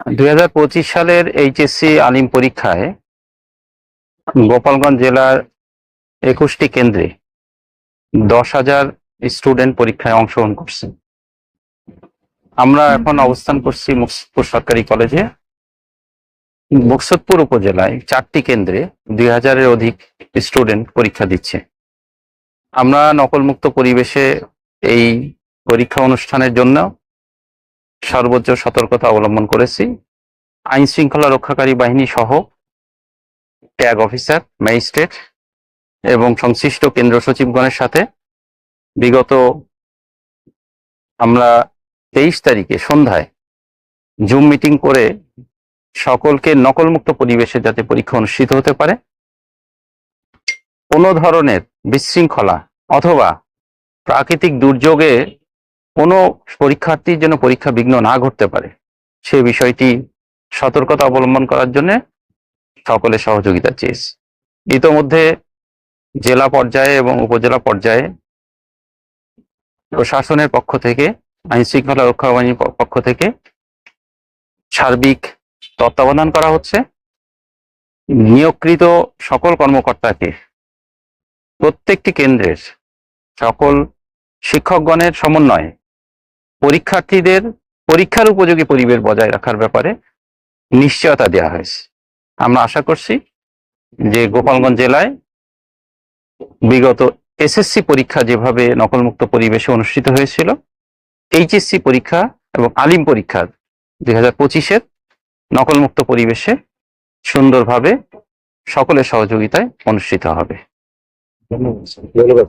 2025 সালের এইচএসসি আলিম পরীক্ষায় গোপালগঞ্জ জেলার 21টি কেন্দ্রে 10,000 স্টুডেন্ট পরীক্ষায় অংশগ্রহণ করছে। আমরা এখন অবস্থান করছি মুকসুদপুর সরকারি কলেজে। মুকসুদপুর উপজেলায় 4টি কেন্দ্রে 2,000-এর অধিক স্টুডেন্ট পরীক্ষা দিচ্ছে। আমরা নকলমুক্ত পরিবেশে এই পরীক্ষা অনুষ্ঠানের জন্য সর্বোচ্চ সতর্কতা অবলম্বন করেছি। আইন শৃঙ্খলা রক্ষাকারী বাহিনী সহ ট্যাগ অফিসার, ম্যাজিস্ট্রেট এবং সংশ্লিষ্ট কেন্দ্র সচিবগণের সাথে বিগত আমরা 23 তারিখে সন্ধ্যায় জুম মিটিং করে সকলকে নকলমুক্ত পরিবেশে যাতে পরীক্ষা অনুষ্ঠিত হতে পারে, কোনো ধরনের বিশৃঙ্খলা অথবা প্রাকৃতিক দুর্যোগে কোনো পরীক্ষার্থীর যেন পরীক্ষা বিঘ্ন না ঘটতে পারে সে বিষয়টি সতর্কতা অবলম্বন করার জন্য সকলের সহযোগিতা চেয়েছি। ইতোমধ্যে জেলা পর্যায়ে এবং উপজেলা পর্যায়ে প্রশাসনের পক্ষ থেকে, আইন শৃঙ্খলা রক্ষা বাহিনীর পক্ষ থেকে সার্বিক তত্ত্বাবধান করা হচ্ছে। নিয়োগকৃত সকল কর্মকর্তাকে প্রত্যেকটি কেন্দ্রের সকল শিক্ষকগণের সমন্বয়ে পরীক্ষার্থীদের পরীক্ষার উপযোগী পরিবেশ বজায় রাখার ব্যাপারে নিশ্চয়তা দেওয়া হয়েছে। আমরা আশা করছি যে গোপালগঞ্জ জেলায় বিগত এসএসসি পরীক্ষা যেভাবে নকলমুক্ত পরিবেশে অনুষ্ঠিত হয়েছিল, এইচএসসি পরীক্ষা এবং আলিম পরীক্ষা 2025-এর নকলমুক্ত পরিবেশে সুন্দরভাবে সকলের সহযোগিতায় অনুষ্ঠিত হবে। ধন্যবাদ।